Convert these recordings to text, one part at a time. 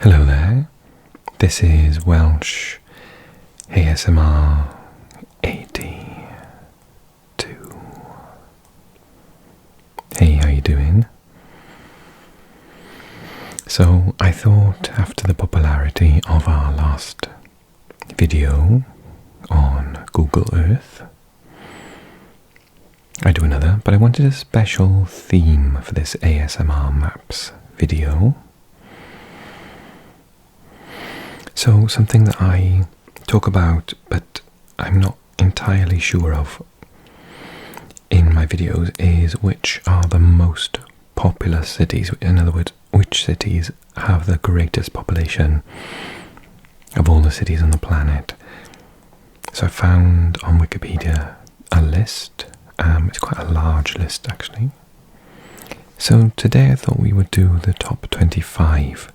Hello there, this is Welsh ASMR 82. Hey, how you doing? So I thought after the popularity of our last video on Google Earth, I'd do another, but I wanted a special theme for this ASMR Maps video. So something that I talk about but I'm not entirely sure of in my videos is which are the most populous cities. In other words, which cities have the greatest population of all the cities on the planet. So I found on Wikipedia a list. It's quite a large list actually. So today I thought we would do the top 25,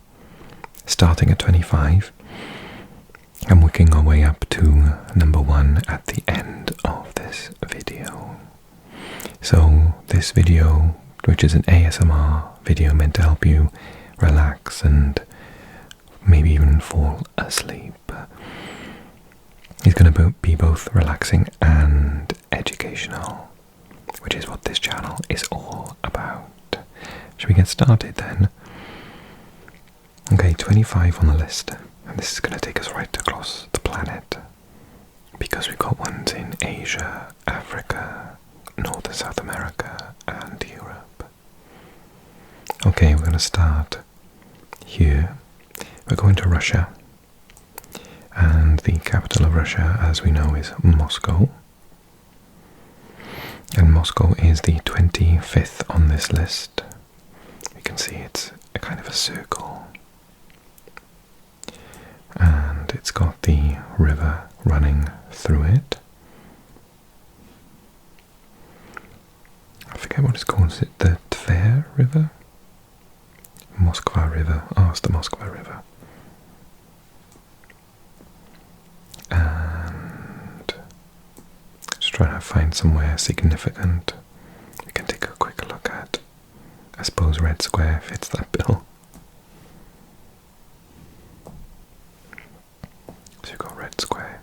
starting at 25. And working our way up to number 1 at the end of this video. So this video, which is an ASMR video meant to help you relax and maybe even fall asleep, is going to be both relaxing and educational, which is what this channel is all about. Shall we get started then? Okay, 25 on the list. And this is going to take us right across the planet, because we've got ones in Asia, Africa, North and South America, and Europe. Okay, we're going to start here. We're going to Russia, and the capital of Russia, as we know, is Moscow. And Moscow is the 25th on this list. You can see it's a kind of a circle. And it's got the river running through it. I forget what it's called. Is it the Tver River? Moskva River. Oh, it's the Moskva River. And just trying to find somewhere significant. We can take a quick look at, I suppose, Red Square fits that bill. So you've got Red Square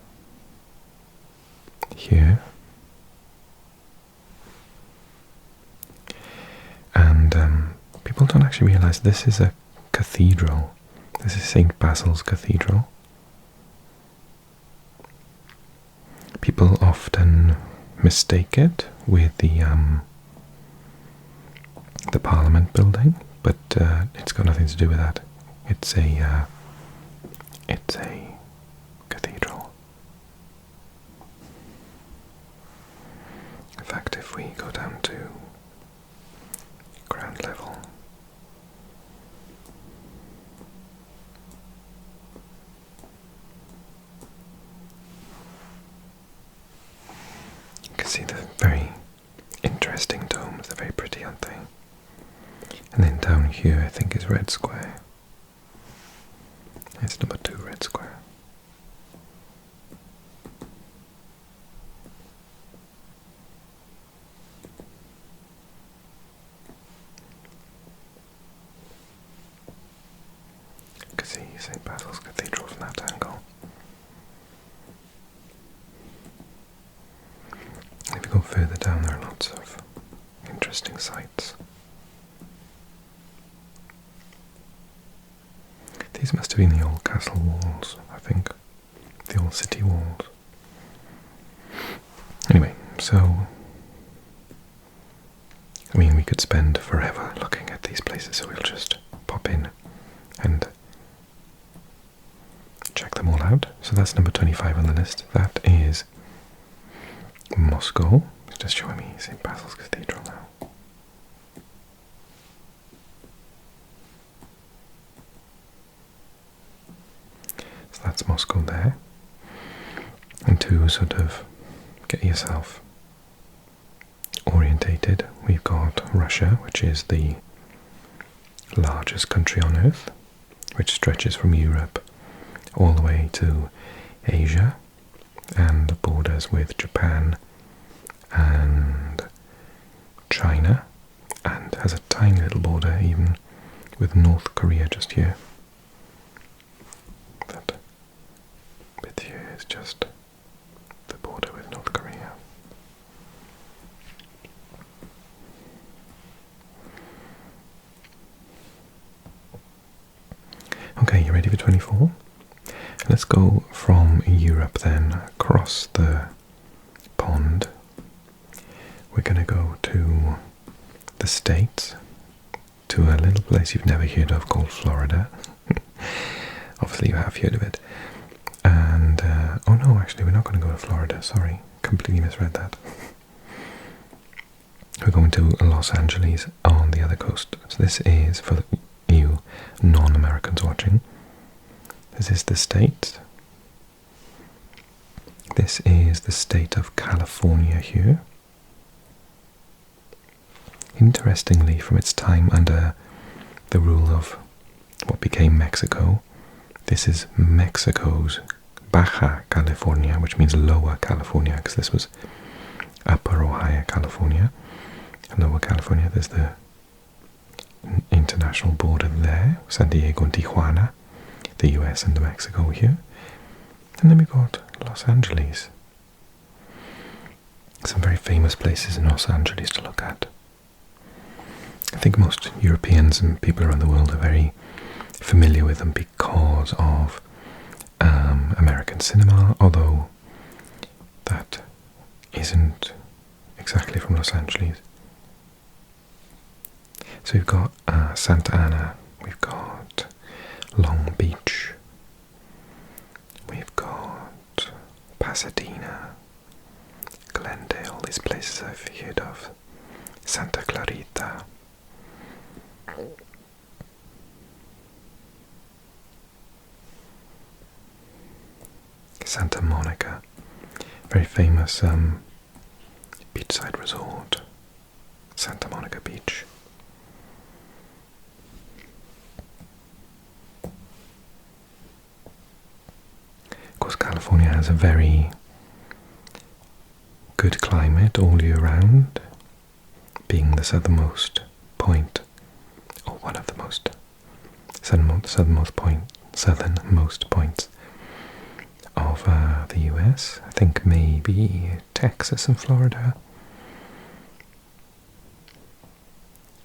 here, and people don't actually realise this is a cathedral. This is St. Basil's Cathedral. People often mistake it with the Parliament building, but it's got nothing to do with that. It's a cathedral. In fact, if we go down to ground level, you can see the very interesting domes. They're very pretty, aren't they? And then down here I think is Red Square. It's number 2, Red Square. You can see St. Basil's Cathedral from that angle. If you go further down, there are lots of interesting sights. These must have been the old castle walls, I think. The old city walls. Anyway, so I mean, we could spend forever looking at these places, so we'll just pop in and check them all out. So that's number 25 on the list. That is Moscow. It's just showing me St. Basil's Cathedral now. So that's Moscow there. And to sort of get yourself orientated, we've got Russia, which is the largest country on Earth, which stretches from Europe all the way to Asia and borders with Japan and China, and has a tiny little border even with North Korea just here. Okay, you ready for 24? Let's go from Europe then, across the pond. We're going to go to the States, to a little place you've never heard of called Florida. Obviously you have heard of it. And, oh no, actually we're not going to go to Florida, sorry. Completely misread that. We're going to Los Angeles on the other coast. So this is, for you non-Americans watching, this is the state. This is the state of California here. Interestingly, from its time under the rule of what became Mexico, this is Mexico's Baja California, which means Lower California, because this was Upper or Higher California. And Lower California, there's the international border there, San Diego and Tijuana, the US and Mexico here. And then we've got Los Angeles. Some very famous places in Los Angeles to look at. I think most Europeans and people around the world are very familiar with them because of American cinema, although that isn't exactly from Los Angeles. So we've got Santa Ana, we've got Long Beach, we've got Pasadena, Glendale, these places I've heard of, Santa Clarita. Santa Monica, very famous beachside resort, Santa Monica Beach. Of course, California has a very good climate all year round, being the southernmost point, or one of the most southernmost points of the US. I think maybe Texas and Florida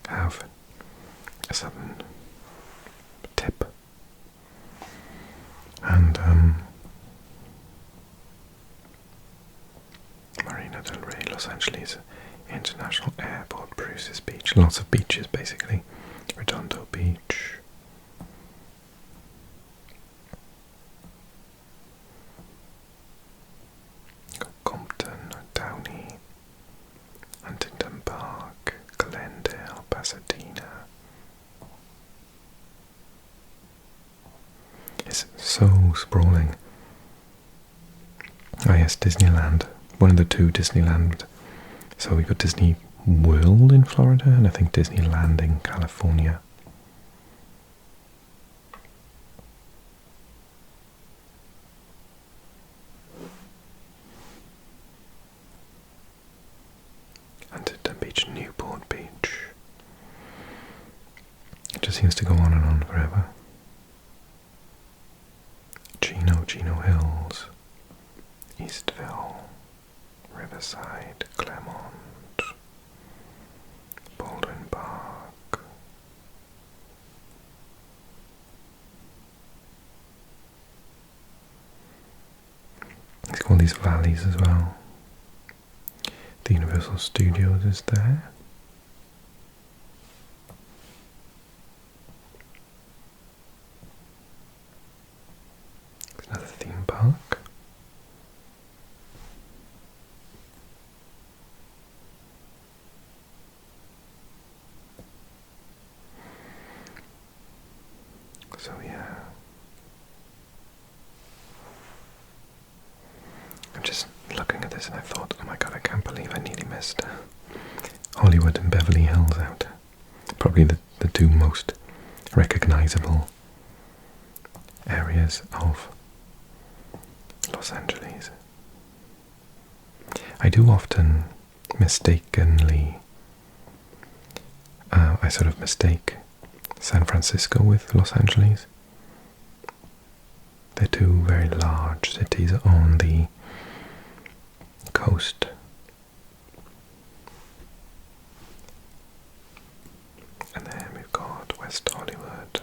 have a southern tip. And Marina del Rey, Los Angeles International Airport, Bruce's Beach, lots of beaches basically. Redondo Beach. Compton, Downey, Huntington Park, Glendale, Pasadena. It's so sprawling. Oh yes, Disneyland. One of the two Disneyland. So we've got Disney World in Florida and I think Disneyland in California. Huntington Beach, Newport Beach. It just seems to go on and on forever. Chino Hills, Eastville, Riverside, Claremont, Baldwin Park. It's got all these valleys as well. The Universal Studios is there. There's another theme park. So yeah, I'm just looking at this and I thought, oh my god, I can't believe I nearly missed Hollywood and Beverly Hills out. Probably the two most recognizable areas of Los Angeles. I do often mistakenly, I sort of mistake San Francisco with Los Angeles. They're two very large cities on the coast. And then we've got West Hollywood.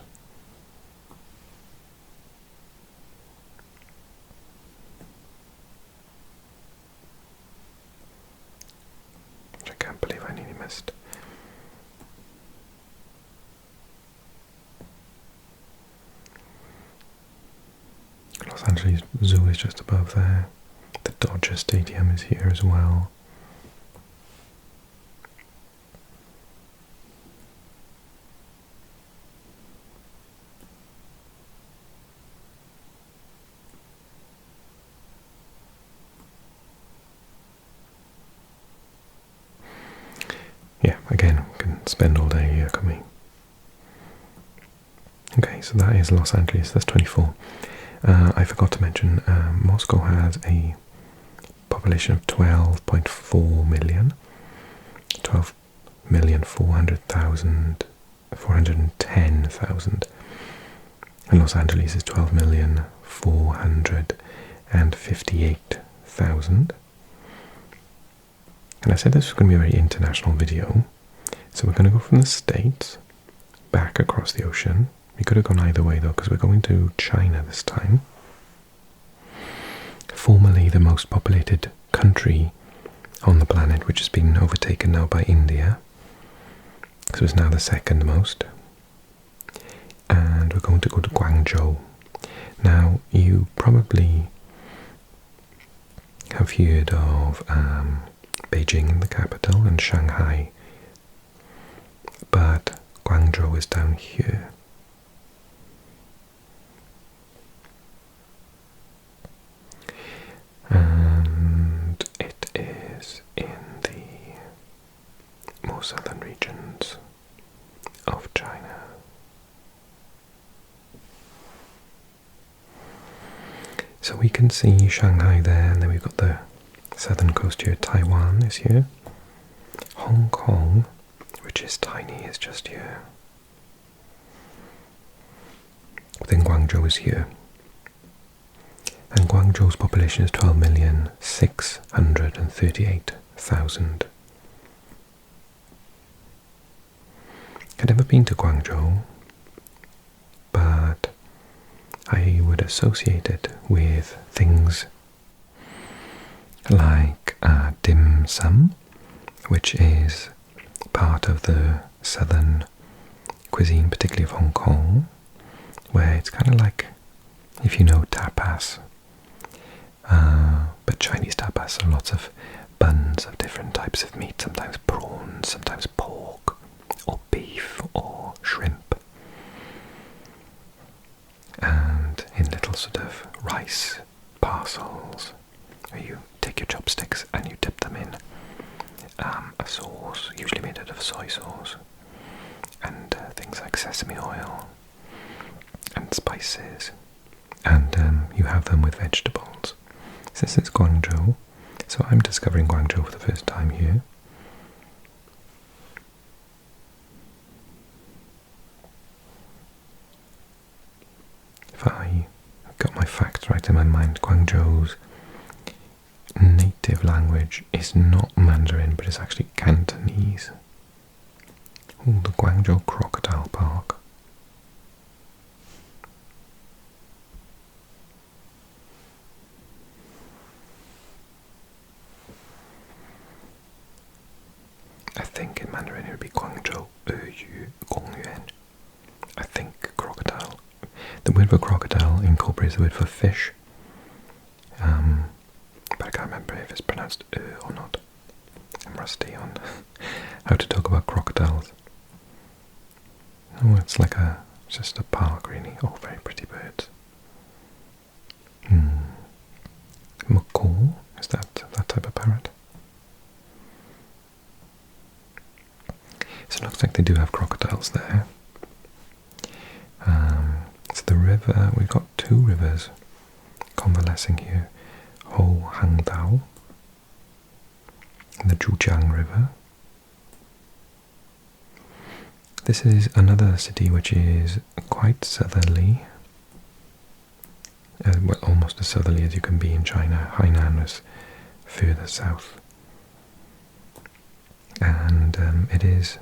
Los Angeles Zoo is just above there. The Dodger Stadium is here as well. Yeah, again, we can spend all day here, can we? Okay, so that is Los Angeles, that's 24. I forgot to mention, Moscow has a population of 12.4 million. 12,410,000. And Los Angeles is 12,458,000. And I said this was going to be a very international video, so we're going to go from the States back across the ocean. We could have gone either way though, because we're going to China this time. Formerly the most populated country on the planet, which has been overtaken now by India. So it's now the second most. And we're going to go to Guangzhou. Now, you probably have heard of Beijing, the capital, and Shanghai, but Guangzhou is down here. And it is in the more southern regions of China. So we can see Shanghai there, and then we've got the southern coast here. Taiwan is here. Hong Kong, which is tiny, is just here. Then Guangzhou is here. And Guangzhou's population is 12,638,000. I've never been to Guangzhou, but I would associate it with things like dim sum, which is part of the southern cuisine, particularly of Hong Kong, where it's kind of like, if you know, tapas. But Chinese tapas are lots of buns of different types of meat, sometimes prawns, sometimes pork, or beef, or shrimp. And in little sort of rice parcels, where you take your chopsticks and you dip them in a sauce, usually made out of soy sauce, and things like sesame oil and spices, and you have them with vegetables. So this is Guangzhou, so I'm discovering Guangzhou for the first time here. If I got my facts right in my mind, Guangzhou's native language is not Mandarin, but it's actually Cantonese. Oh, the Guangzhou Crocodile Park. I think in Mandarin it would be Guangzhou Yu Gongyuan. I think crocodile. The word for crocodile incorporates the word for fish. But I can't remember if it's pronounced or not. I'm rusty on how to talk about crocodiles. Oh, it's like just a park really. Oh, very pretty birds. Macaw, is that type of parrot? So it looks like they do have crocodiles there. So the river, we've got two rivers convalescing here. Ho Hangdao, and the Zhujiang River. This is another city which is quite southerly, well, almost as southerly as you can be in China. Hainan is further south, and it is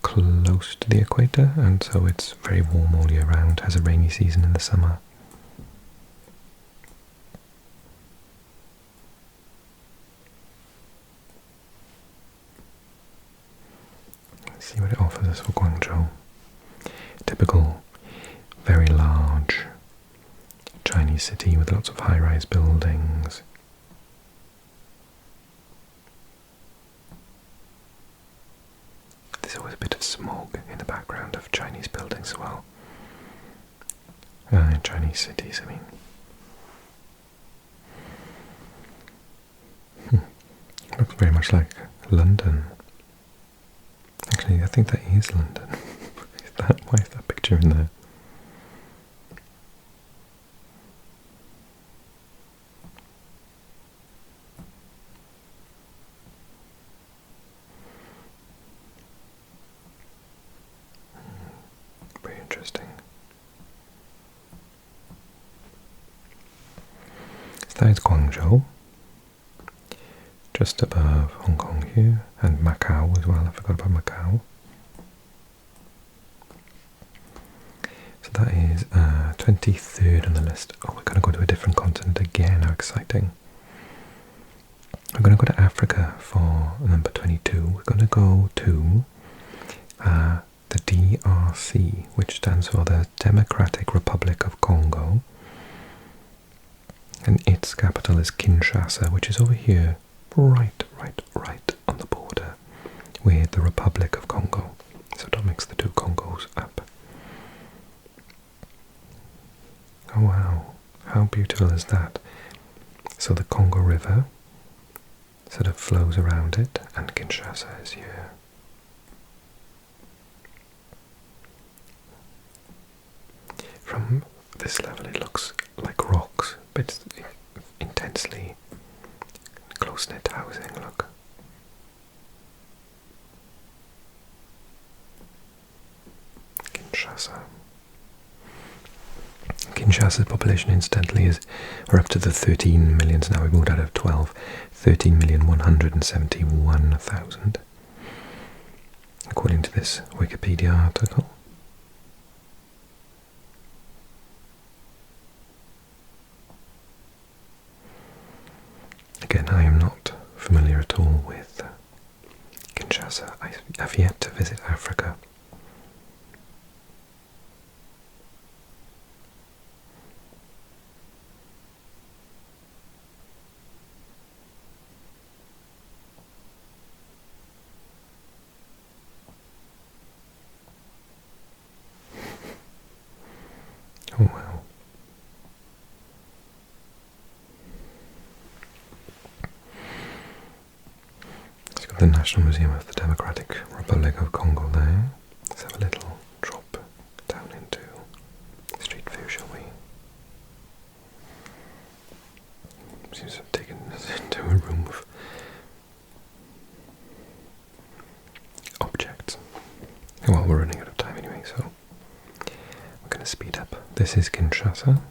close to the equator, and so it's very warm all year round, has a rainy season in the summer. Let's see what it offers us for Guangzhou. Typical, very large Chinese city with lots of high-rise buildings. There's always a bit of smog in the background of Chinese buildings as well. Chinese cities, I mean. Looks very much like London. Actually, I think that is London. Why is that picture in there? Very interesting. So that is Guangzhou, just above Hong Kong here, and Macau as well. I forgot about Macau. So that is 23rd on the list. Oh, we're going to go to a different continent again. How exciting. We're going to go to Africa for number 22. We're going to go to the DRC, which stands for the Democratic Republic of Congo. And its capital is Kinshasa, which is over here, right on the border with the Republic of Congo. So don't mix the two Congos up. Oh wow, how beautiful is that? So the Congo River sort of flows around it, and Kinshasa is here. From this level it looks like rocks, but it's intensely close-knit housing, look. Kinshasa. Kinshasa's population incidentally we're up to the 13 millions now. We've moved out of 12. 13,171,000 according to this Wikipedia article. Again, I am not familiar at all with Kinshasa. I have yet to visit Africa. Oh wow. Let's go to the National Museum of the Democratic Republic of Congo there. Let's have a little drop down into street view, shall we? Seems to have taken us into a room of objects. Well, we're running out of time anyway, so we're going to speed up. This is Kinshasa,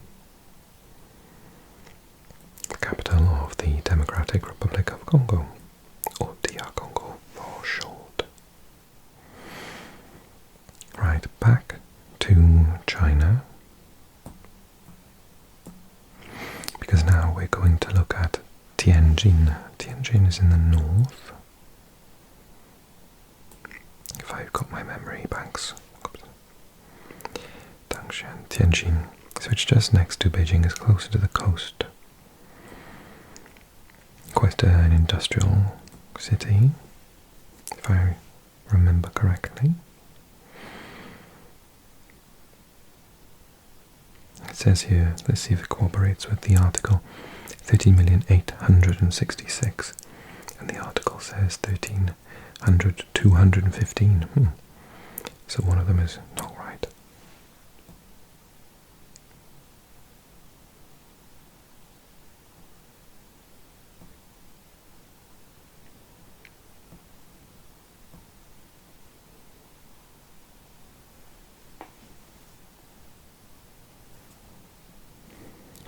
the capital of the Democratic Republic of Congo, or DR Congo for short. Right, back to China, because now we're going to look at Tianjin. Tianjin is in the north, if I've got my memory banks. Tianjin, so it's just next to Beijing, is closer to the coast. Quite an industrial city, if I remember correctly. It says here, let's see if it cooperates with the article, 13,866,000, and the article says 13,215. So one of them is not right.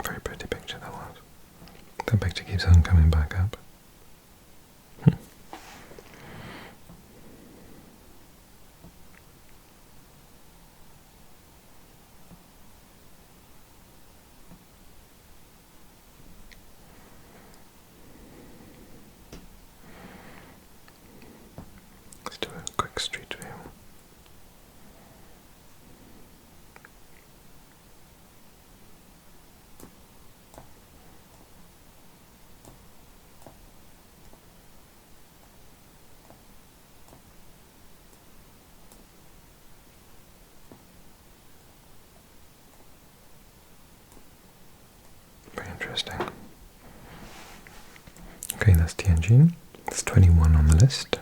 Very pretty picture that was. That picture keeps on coming back up. Let's do a quick street view. Okay, that's Tianjin. It's 21 on the list.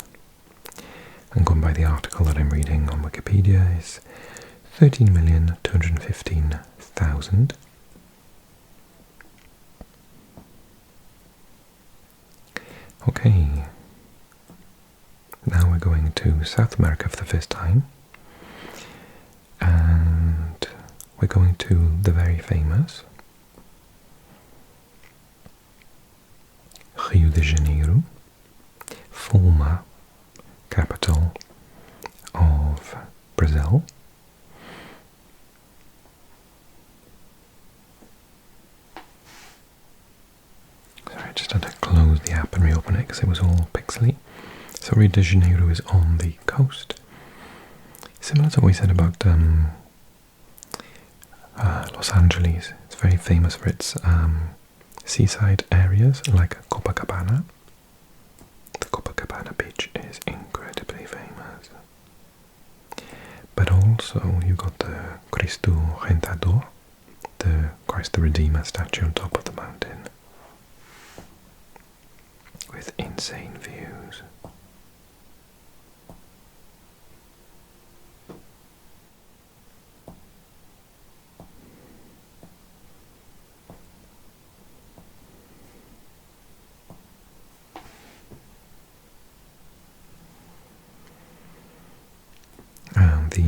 And going by the article that I'm reading on Wikipedia is 13,215,000. Okay, now we're going to South America for the first time, and we're going to the very famous Rio de Janeiro, former capital of Brazil. Sorry, I just had to close the app and reopen it because it was all pixely. So Rio de Janeiro is on the coast. Similar to what we said about Los Angeles. It's very famous for its seaside areas like Copacabana. The Copacabana beach is incredibly famous. But also you got the Cristo Rentador, the Christ the Redeemer statue on top of the mountain, with insane views. The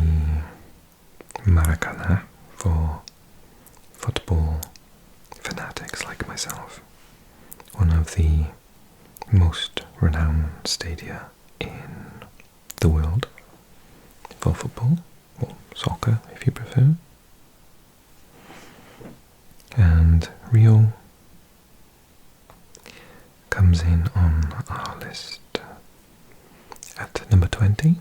Maracanã for football fanatics like myself. One of the most renowned stadia in the world for football, or soccer if you prefer. And Rio comes in on our list at number 20.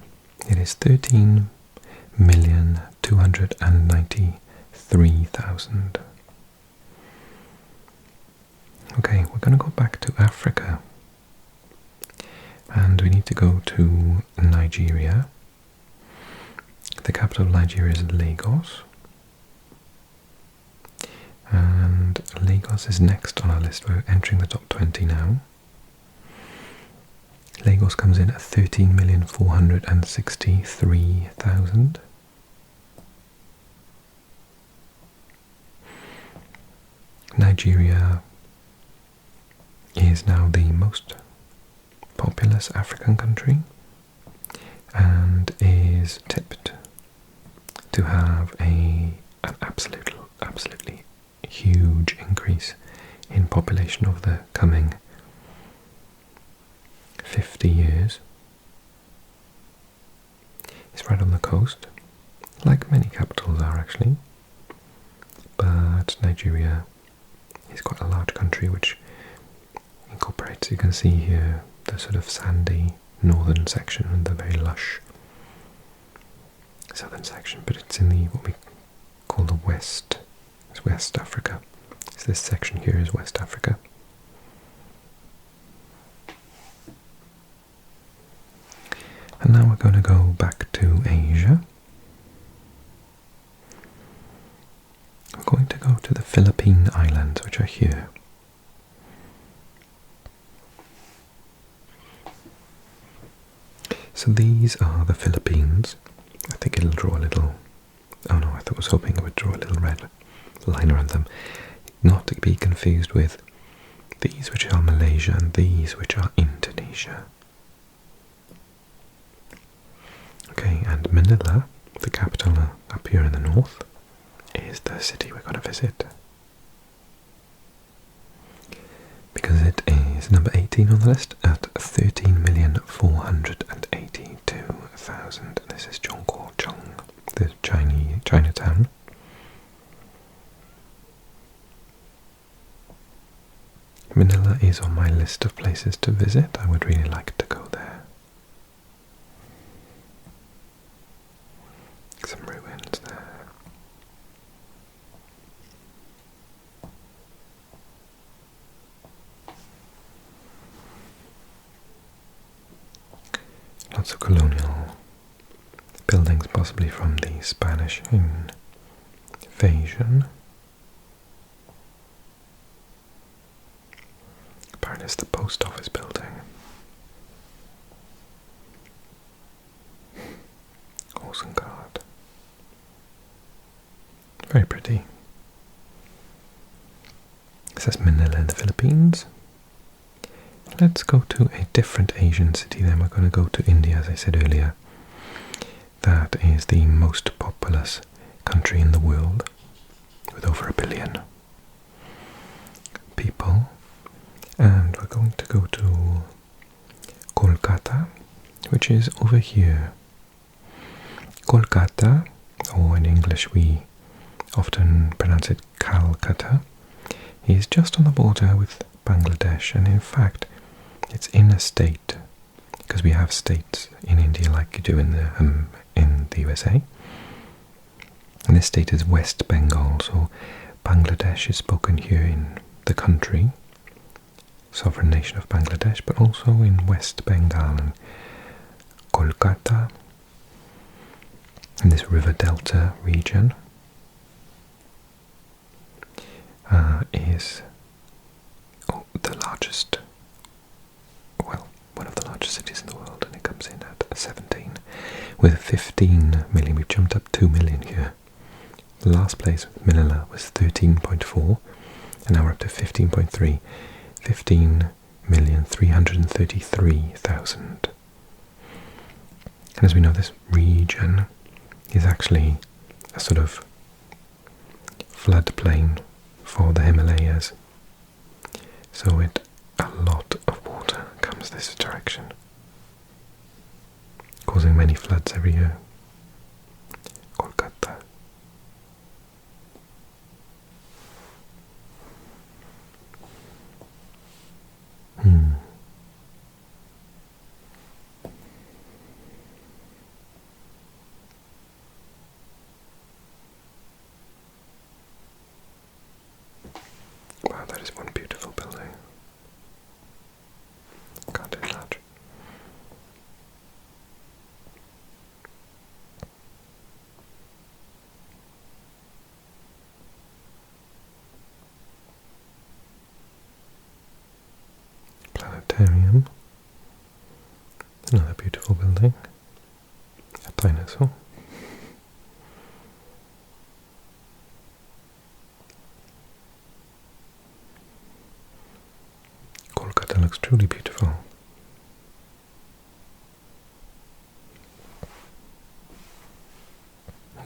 It is 13,293,000. Okay, we're going to go back to Africa. And we need to go to Nigeria. The capital of Nigeria is Lagos. And Lagos is next on our list. We're entering the top 20 now. Lagos comes in at 13,463,000. Nigeria is now the most populous African country and is tipped to have an absolutely huge increase in population over the coming 50 years. It's right on the coast, like many capitals are actually, but Nigeria is quite a large country which incorporates, you can see here, the sort of sandy northern section and the very lush southern section, but it's in the what we call the West. It's West Africa. So this section here is West Africa. And now we're going to go back to Asia. We're going to go to the Philippine Islands, which are here. So these are the Philippines. I think it'll draw a little... Oh no, I was hoping it would draw a little red line around them. Not to be confused with these which are Malaysia and these which are Indonesia. Okay, and Manila, the capital up here in the north, is the city we're going to visit. Because it is number 18 on the list at 13,482,000. This is Chongqing, the Chinatown. Manila is on my list of places to visit. I would really like to go there. Some ruins there. Lots of colonial buildings, possibly from the Spanish invasion. Apparently it's the post office building. Awesome card. Very pretty. It says Manila in the Philippines. Let's go to a different Asian city then. We're going to go to India, as I said earlier. That is the most populous country in the world, with over 1 billion people. And we're going to go to Kolkata, which is over here. Kolkata, or in English we often pronounce it Calcutta, is just on the border with Bangladesh, and in fact it's in a state, because we have states in India like you do in the USA. And this state is West Bengal, so Bangladesh is spoken here in the country, sovereign nation of Bangladesh, but also in West Bengal and Kolkata, in this river delta region, is the largest, well, one of the largest cities in the world, and it comes in at 17, with 15 million. We've jumped up 2 million here. The last place, Manila, was 13.4, and now we're up to 15.3, 15,333,000. And as we know, this region is actually a sort of floodplain for the Himalayas, so a lot of water comes this direction, causing many floods every year. Kolkata. Wow, that is one beautiful building. Can't do large. Planetarium. Another beautiful building. A dinosaur. Kolkata looks truly beautiful.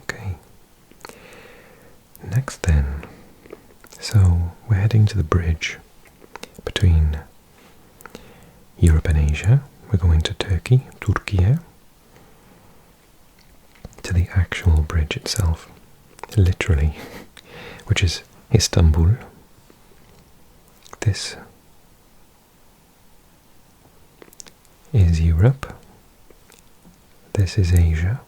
Okay. Next then, so we're heading to the bridge between Europe and Asia. We're going to Turkey, Turkiye, to the actual bridge itself, literally, which is Istanbul. This is Europe, this is Asia,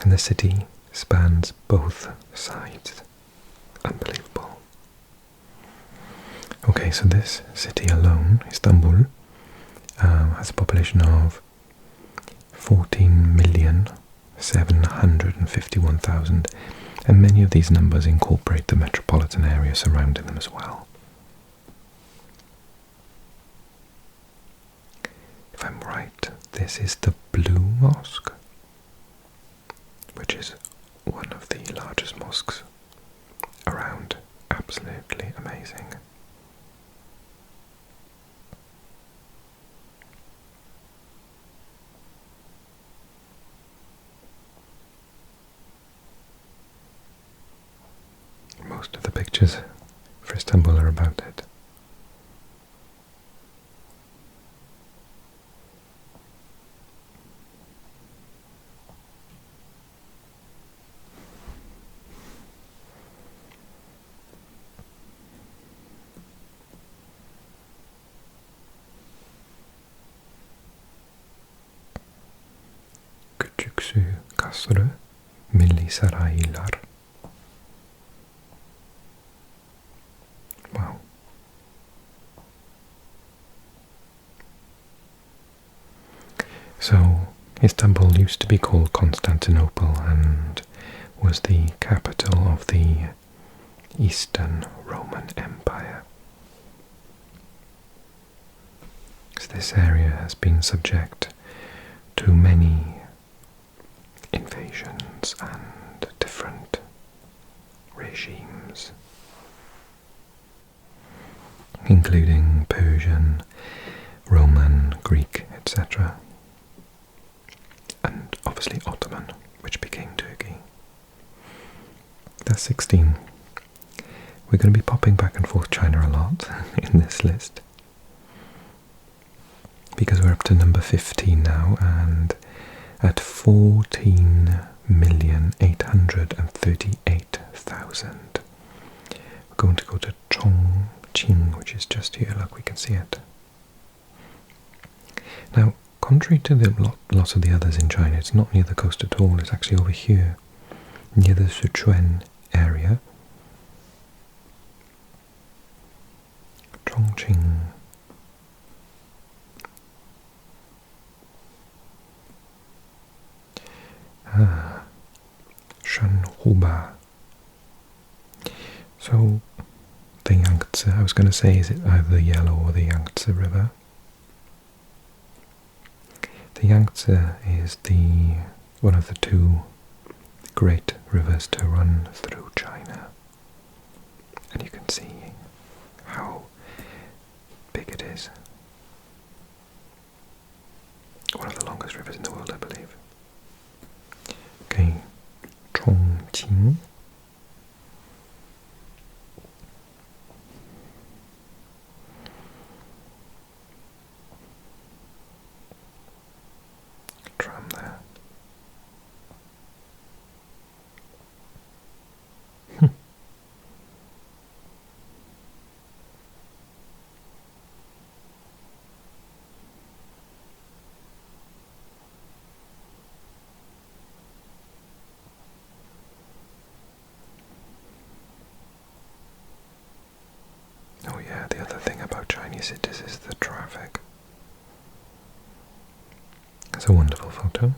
and the city spans both sides. Unbelievable. Okay, so this city alone, Istanbul, has a population of 14,751,000, and many of these numbers incorporate the metropolitan area surrounding them as well. If I'm right, this is the Blue Mosque, which is one of the largest mosques around. Absolutely amazing. Most of the pictures for Istanbul are about it. Küçüksü Kasrı Milli Saraylar. Wow. So, Istanbul used to be called Constantinople and was the capital of the Eastern Roman Empire. this area has been subject to many invasions and different regimes, including Persian, Roman, Greek, etc. And obviously Ottoman, which became Turkey. That's 16. We're going to be popping back and forth China a lot in this list, because we're up to number 15 now, and at 14,838,000. We're going to go to Chongqing, which is just here. Look, we can see it. Now, contrary to lots of the others in China, it's not near the coast at all. It's actually over here, near the Sichuan area. Chongqing. Shanghai. So, the Yangtze, I was going to say, is it either the Yellow or the Yangtze River? The Yangtze is one of the two great rivers to run through China. And you can see how big it is. One of the longest rivers in the world, I believe. Okay, Chongqing. Tram there. Oh yeah, the other thing about Chinese cities is the traffic. It's a wonderful photo.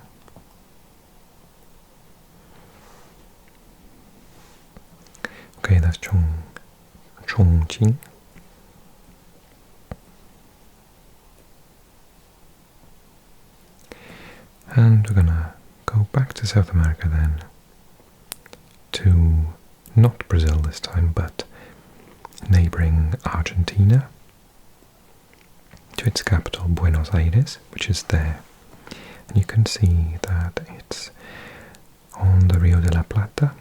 Okay, that's Chongqing. And we're gonna go back to South America then, to not Brazil this time, but neighbouring Argentina, to its capital Buenos Aires, which is there. And you can see that it's on the Rio de la Plata,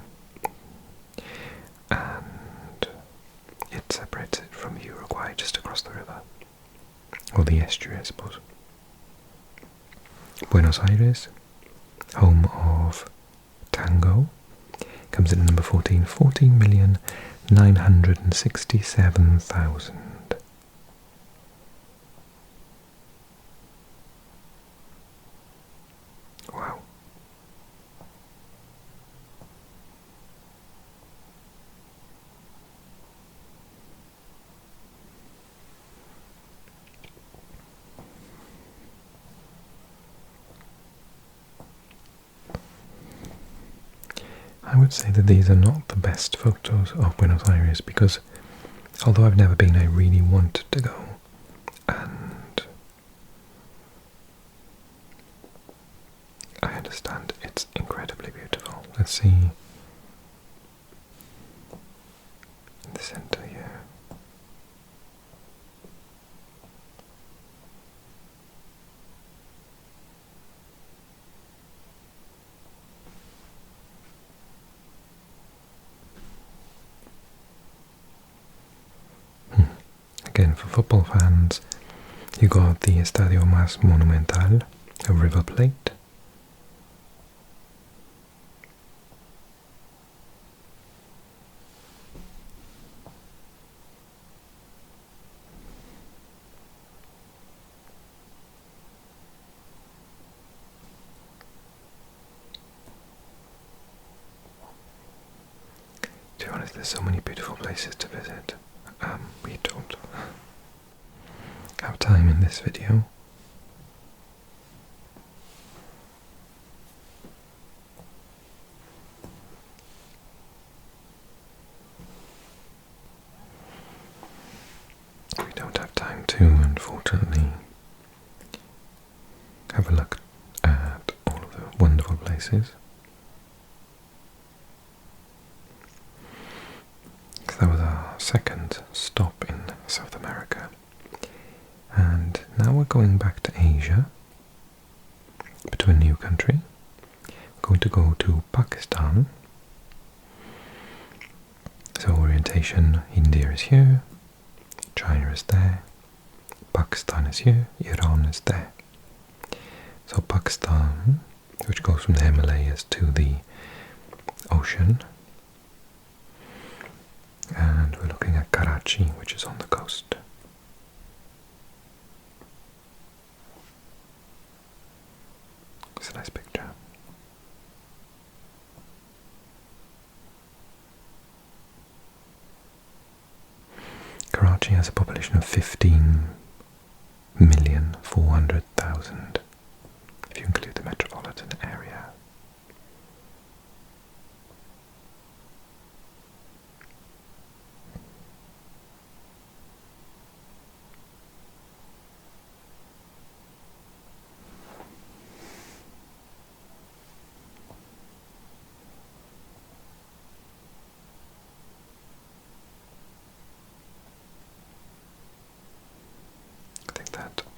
and it separates it from Uruguay just across the river, or the estuary, I suppose. Buenos Aires, home of tango, comes in at number 14, 14,967,000. Wow. I would say that these are not the best photos of Buenos Aires, because although I've never been, I really want to go, and I understand it's incredibly beautiful. Let's see in the center here. Again, for football fans, you got the Estadio Más Monumental, a River Plate. To be honest, there's so many beautiful places to visit. We don't have time in this video. We don't have time to, unfortunately, places. So that was our second stop in South America. And now we're going back to Asia, but to a new country. We're going to go to Pakistan. So orientation, India is here, China is there, Pakistan is here, Iran is there. So Pakistan, which goes from the Himalayas to the ocean, and we're looking at Karachi, which is on the coast. It's a nice picture. Karachi has a population of 15,400,000, if you include the metropolitan area.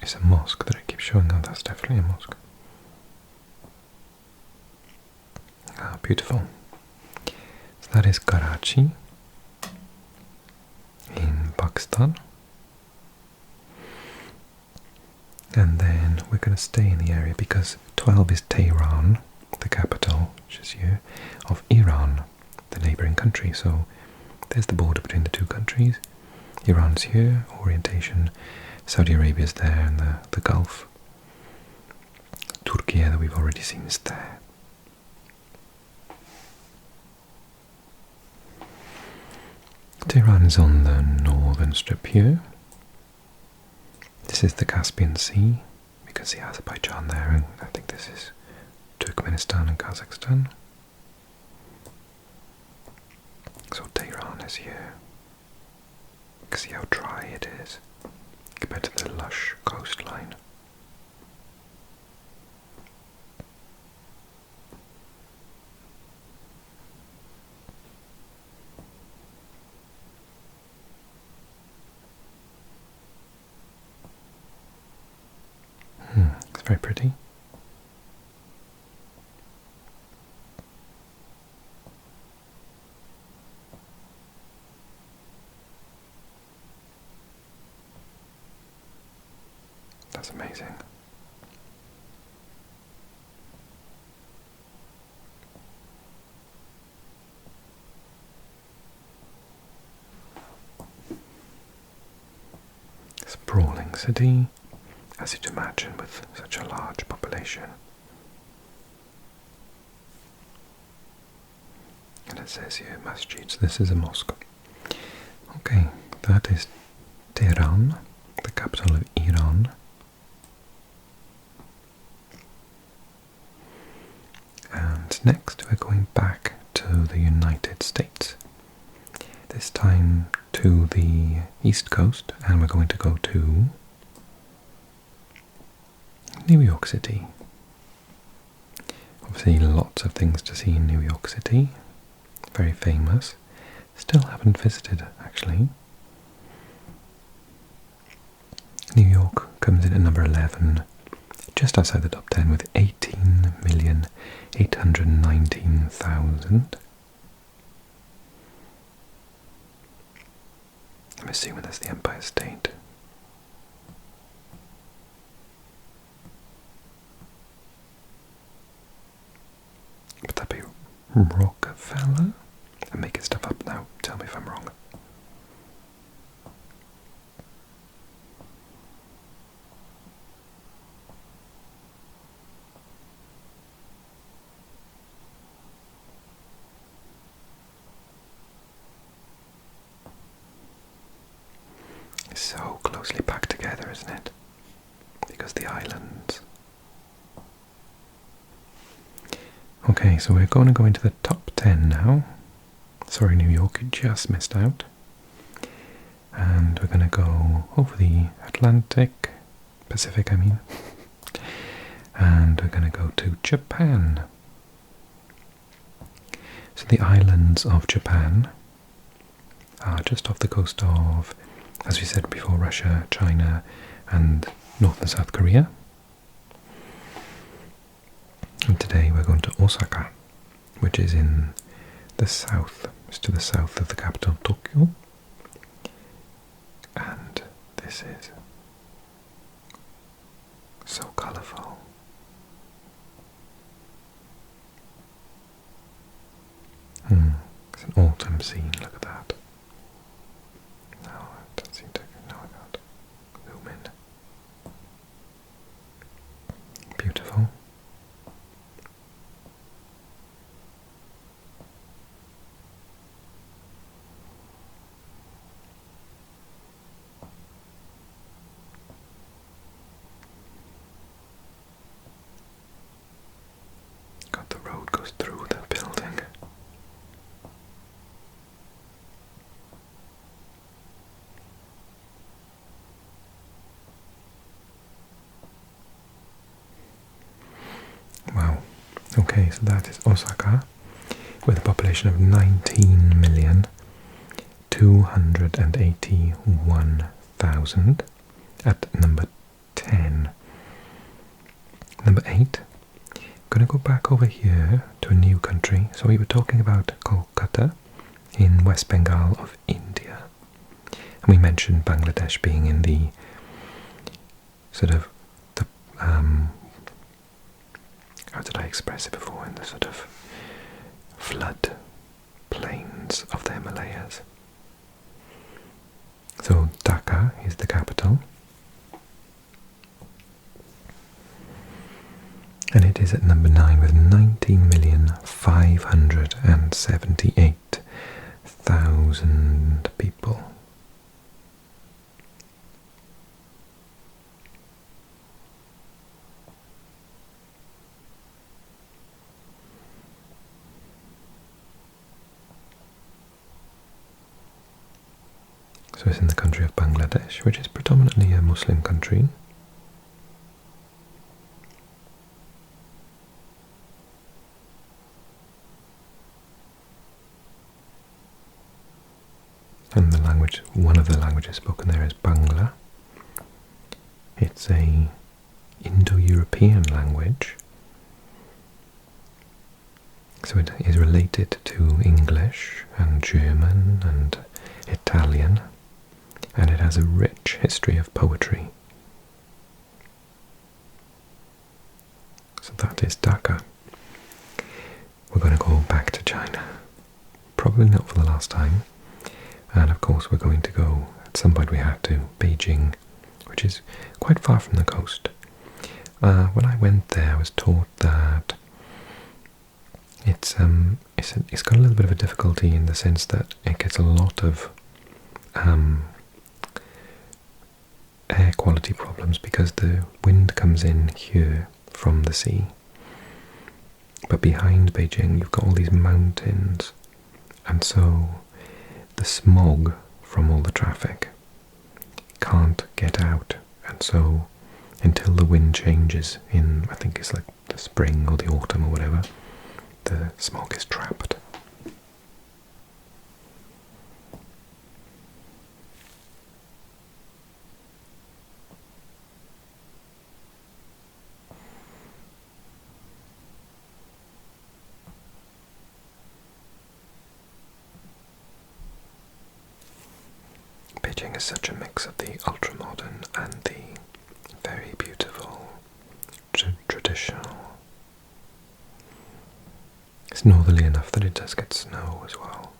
Is a mosque that I keep showing. Oh, that's definitely a mosque. Ah, beautiful. So that is Karachi in Pakistan. And then we're going to stay in the area because 12 is Tehran, the capital, which is here, of Iran, the neighbouring country. So there's the border between the two countries. Iran's here, orientation. Saudi Arabia is there, and the Gulf. Turkey that we've already seen is there. Tehran is on the northern strip here. This is the Caspian Sea. You can see Azerbaijan there, and I think this is Turkmenistan and Kazakhstan. So Tehran is here. You can see how dry it is compared to the lush coastline. It's very pretty. That's amazing. Sprawling city, as you'd imagine, with such a large population. And it says here, masjids, this is a mosque. Okay, that is Tehran, the capital of Iran. And next we're going back to the United States. This time to the East Coast, and we're going to go to New York City. Obviously lots of things to see in New York City. Very famous. Still haven't visited, actually. New York comes in at number 11, just outside the top 10 with 18,819,000. I'm assuming that's the Empire State. Would that be Rockefeller? I'm making stuff up now. Tell me if I'm wrong. It's so closely packed together, isn't it? Because the islands. Okay, so we're going to go into the top 10 now. Sorry, New York, you just missed out. And we're going to go over the Pacific, I mean. And we're going to go to Japan. So the islands of Japan are just off the coast of, as we said before, Russia, China, and North and South Korea. And today we're going to Osaka, which is in the south, it's to the south of the capital Tokyo. And this is so colourful. It's an autumn scene, look at that. No, it doesn't seem to, no, I can't zoom in. Beautiful. God, the road goes through the building. Wow. Okay, so that is Osaka with a population of 19,281,000 at number 10. Number 8. I'm going to go back over here to a new country. So we were talking about Kolkata in West Bengal of India. And we mentioned Bangladesh being in the sort of the how did I express it before, in the sort of flood plains of the Himalayas. So Dhaka is the capital, and it is at number 9 with 19,578,000 people. So it's in the country of Bangladesh, which is predominantly a Muslim country. And the language, one of the languages spoken there is Bangla. It's a Indo-European language. So it is related to English and German and Italian. And it has a rich history of poetry. So that is Dhaka. We're going to go back to China. Probably not for the last time. And of course we're going to go, at some point we have to, Beijing, which is quite far from the coast. When I went there I was taught that it's got a little bit of a difficulty in the sense that it gets a lot of air quality problems because the wind comes in here from the sea, but behind Beijing you've got all these mountains, and so the smog from all the traffic can't get out, and so until the wind changes in, I think it's like the spring or the autumn or whatever, the smog is trapped. Beijing is such a mix of the ultra-modern and the very beautiful, traditional. It's northerly enough that it does get snow as well.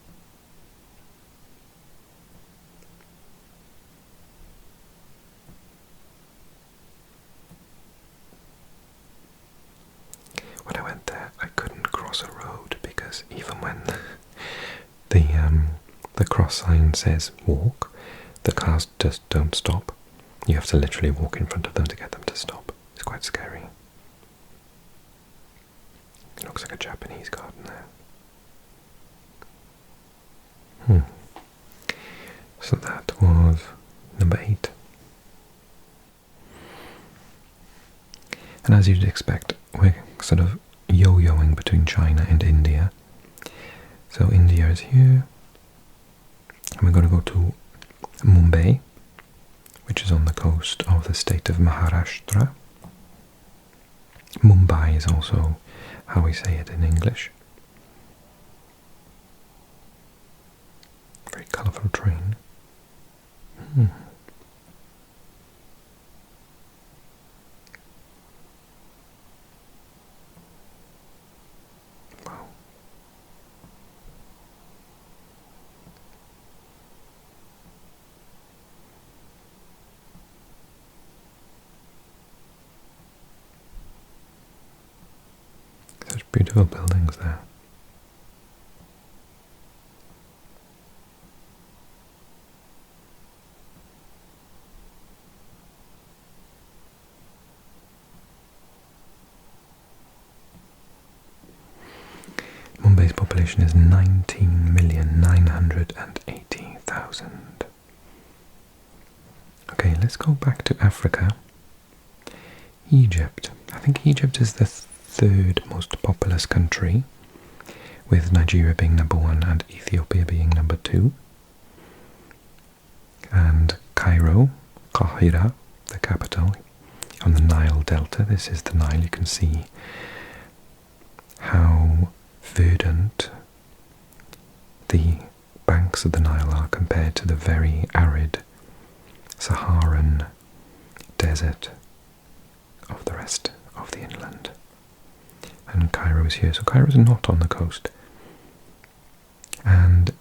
When I went there, I couldn't cross a road because even when the cross sign says walk, the cars just don't stop. You have to literally walk in front of them to get them to stop. It's quite scary. It looks like a Japanese garden there. So that was number 8. And as you'd expect, we're sort of yo-yoing between China and India. So India is here, and we're going to go to Mumbai, which is on the coast of the state of Maharashtra. Mumbai is also how we say it in English. Very colourful train. Wow. Such beautiful buildings there. Mumbai's population is 19,980,000. Okay, let's go back to Africa. Egypt. I think Egypt is the third most populous country, with Nigeria being number 1 and Ethiopia being number 2. And Cairo, Qahira, the capital, on the Nile Delta. This is the Nile. You can see how verdant the banks of the Nile are compared to the very arid Saharan desert of the rest of the inland. And Cairo is here. So Cairo is not on the coast. And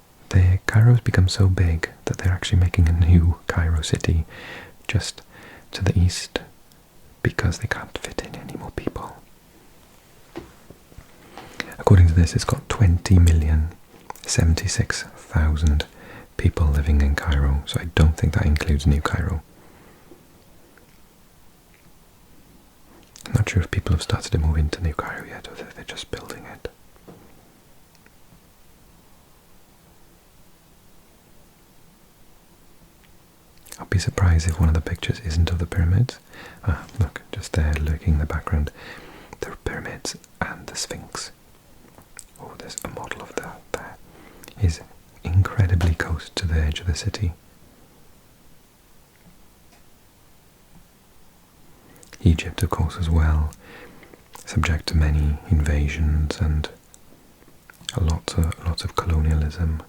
Cairo has become so big that they're actually making a new Cairo city just to the east because they can't fit in any more people. According to this, it's got 20,076,000 people living in Cairo, so I don't think that includes New Cairo. I'm not sure if people have started to move into New Cairo yet, or if they're just building it. I'll be surprised if one of the pictures isn't of the pyramids. Ah, look, just there, lurking in the background, the pyramids and the Sphinx. Oh, there's a model of that there. Is incredibly close to the edge of the city. Egypt, of course, as well, subject to many invasions and lots of colonialism.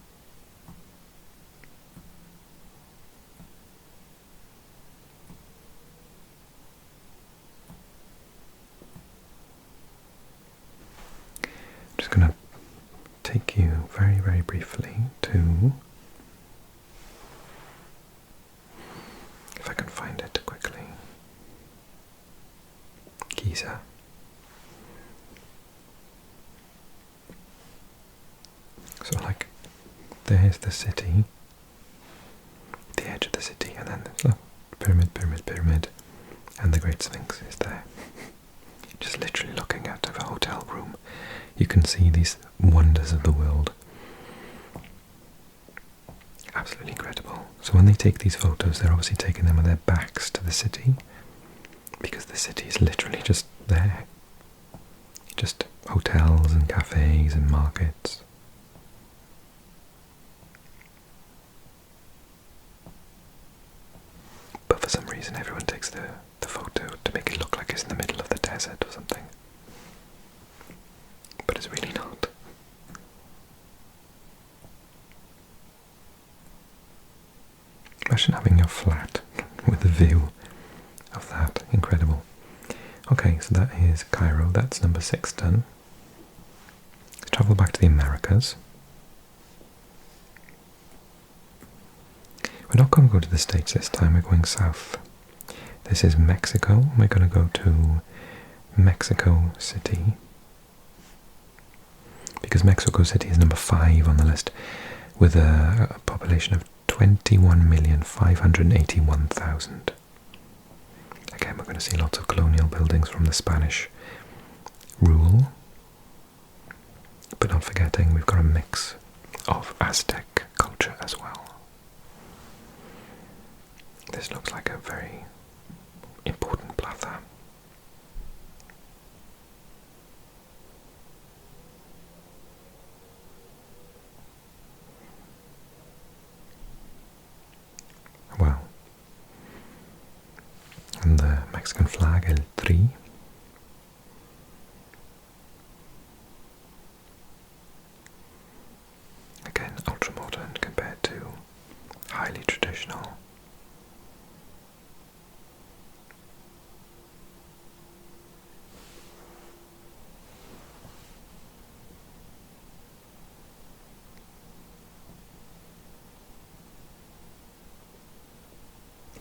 I'm just going to take you very, very briefly to, if I can find it quickly, Giza. So like, there's the city, the edge of the city, and then there's pyramid, and the Great Sphinx is there. Just literally looking out of a hotel room, you can see these wonders of the world. Absolutely incredible. So when they take these photos, they're obviously taking them with their backs to the city, because the city is literally just there. Just hotels and cafes and markets. But for some reason everyone takes the photo to make it look like it's in the middle of the desert or something. But it's really not. Imagine having your flat with a view of that. Incredible. Okay, so that is Cairo. That's number 6 done. Let's travel back to the Americas. We're not going to go to the States this time, we're going south. This is Mexico. We're going to go to Mexico City, because Mexico City is number 5 on the list, with a population of 21,581,000. Again, we're going to see lots of colonial buildings from the Spanish rule, but not forgetting we've got a mix of Aztec culture as well. This looks like a very important plaza. Mexican flag, El Tri. Again, ultra-modern compared to highly traditional.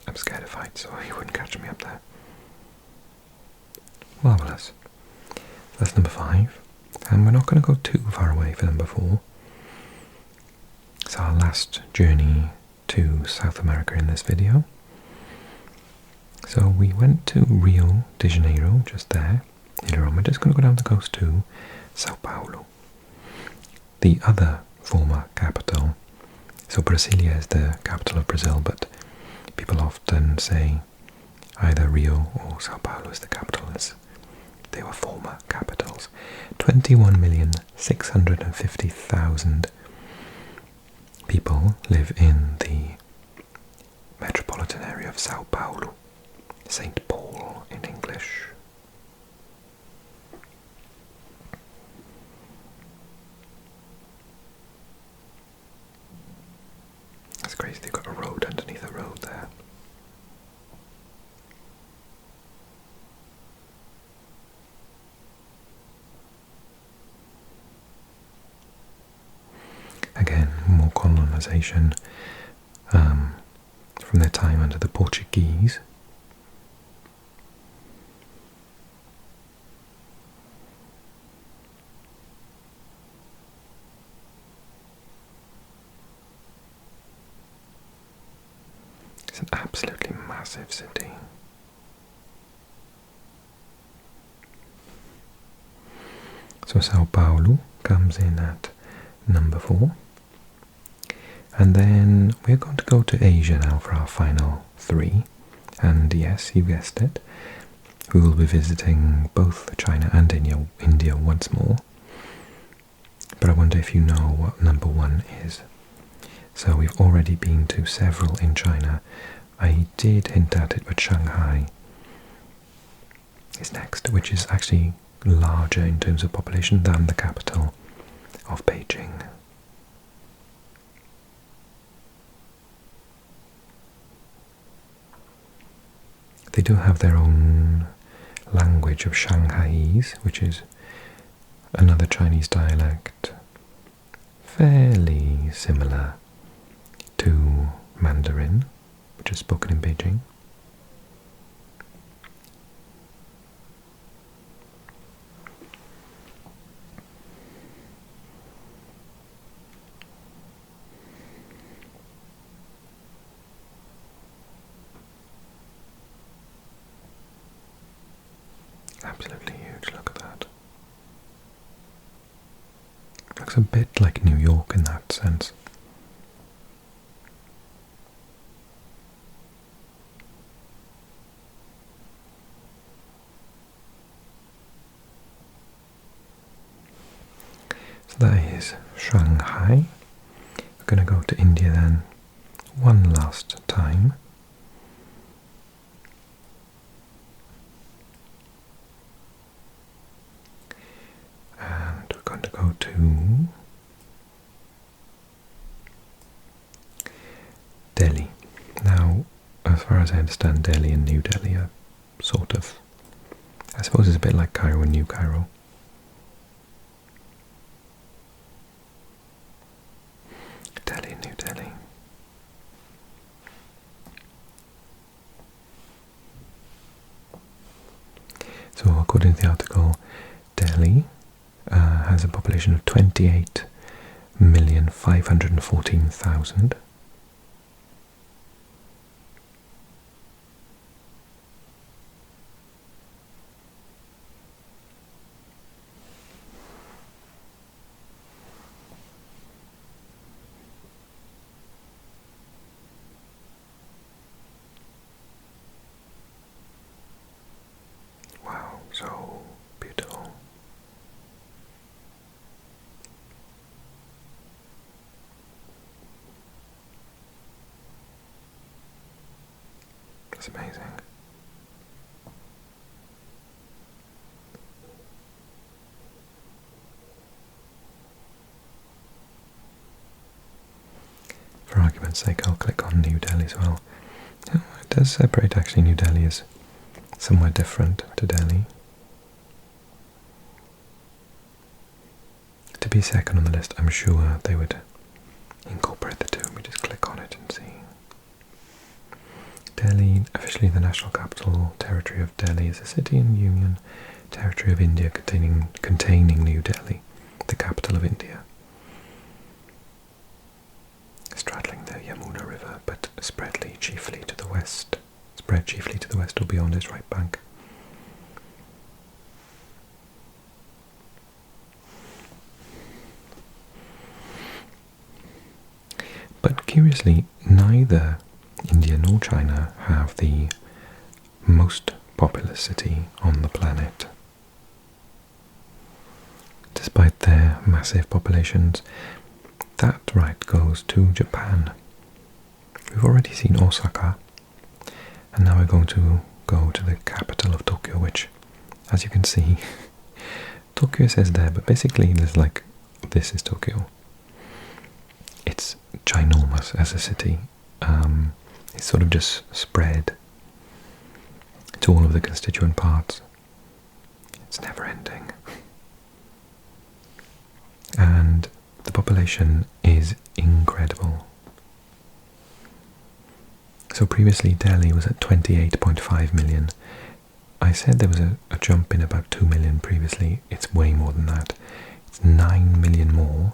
I'm scared of heights, so you wouldn't catch me up there. Marvellous. That's number 5. And we're not going to go too far away for number 4. It's our last journey to South America in this video. So we went to Rio de Janeiro, just there. Later on, we're just going to go down the coast to Sao Paulo, the other former capital. So Brasilia is the capital of Brazil, but people often say either Rio or Sao Paulo is the capital, as they were former capitals. 21,650,000 people live in the metropolitan area of Sao Paulo, St. Paul in English. That's crazy, they've got a road underneath a road there. Again, more colonization from their time under the Portuguese. It's an absolutely massive city. So Sao Paulo comes in at number 4. And then we're going to go to Asia now for our final 3. And yes, you guessed it, we will be visiting both China and India once more. But I wonder if you know what number 1 is. So we've already been to several in China. I did hint at it, but Shanghai is next, which is actually larger in terms of population than the capital of Beijing. They do have their own language of Shanghaise, which is another Chinese dialect, fairly similar to Mandarin, which is spoken in Beijing. Absolutely huge, look at that. Looks a bit like New York in that sense. So that is Shanghai. We're going to go to India then one last time. And we're going to go to Delhi. Now, as far as I understand, Delhi and New Delhi are sort of, I suppose it's a bit like Cairo and New Cairo. Delhi and New Delhi. So according to the article, Delhi has a population of 28,514,000. Wow, so beautiful. That's amazing. convenience sake, I'll click on New Delhi as well. Oh, it does separate actually. New Delhi is somewhere different to Delhi. To be second on the list, I'm sure they would incorporate the two. We just click on it and see. Delhi, officially the national capital territory of Delhi, is a city in Union Territory of India containing New Delhi, the capital of India. Straddling the Yamuna River, but spread chiefly to the west or beyond its right bank. But curiously, neither India nor China have the most populous city on the planet. Despite their massive populations, that right goes to Japan. We've already seen Osaka, and now we're going to go to the capital of Tokyo, which, as you can see, Tokyo says there, but basically there's like, this is Tokyo. It's ginormous as a city. It's sort of just spread to all of the constituent parts. It's never ending. And the population is incredible. So previously Delhi was at 28.5 million. I said there was a jump in about 2 million previously. It's way more than that. It's 9 million more.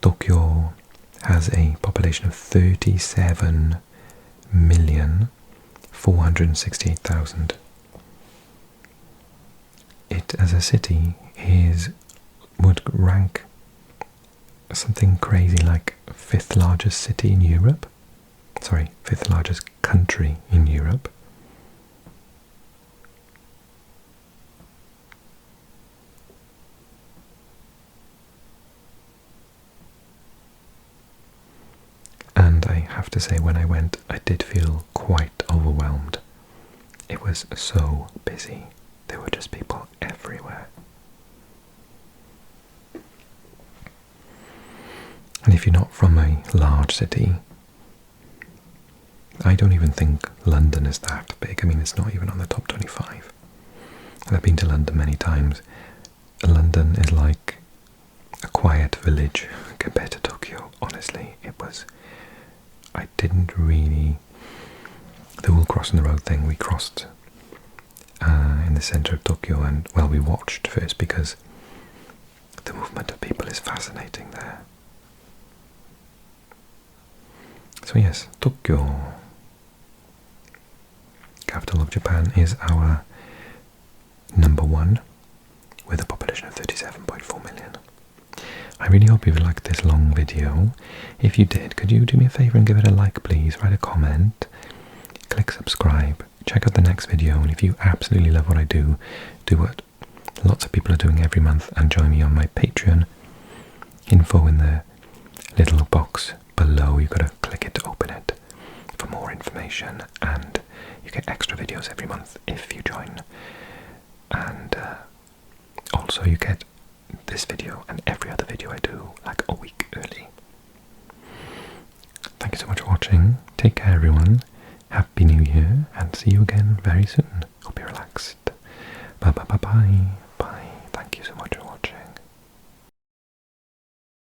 Tokyo has a population of 37,468,000. It, as a city, would rank something crazy like 5th largest city in Europe. Sorry, 5th largest country in Europe. And I have to say, when I went, I did feel quite overwhelmed. It was so busy. There were just people everywhere. And if you're not from a large city, I don't even think London is that big. I mean, it's not even on the top 25. And I've been to London many times. London is like a quiet village compared to Tokyo. Honestly, I didn't really... The whole crossing the road thing, we crossed in the centre of Tokyo, and, well, we watched first because the movement of people is fascinating there. So yes, Tokyo, capital of Japan, is our number one with a population of 37.4 million. I really hope you liked this long video. If you did, could you do me a favour and give it a like, please? Write a comment, click subscribe, check out the next video, and if you absolutely love what I do, do what lots of people are doing every month and join me on my Patreon. Info in the little box below. You've got to click it to open it for more information, and you get extra videos every month if you join. And also you get this video and every other video I do like a week early. Thank you so much for watching. Take care, everyone. Happy New Year, and see you again very soon. Hope you're relaxed. Bye bye bye bye.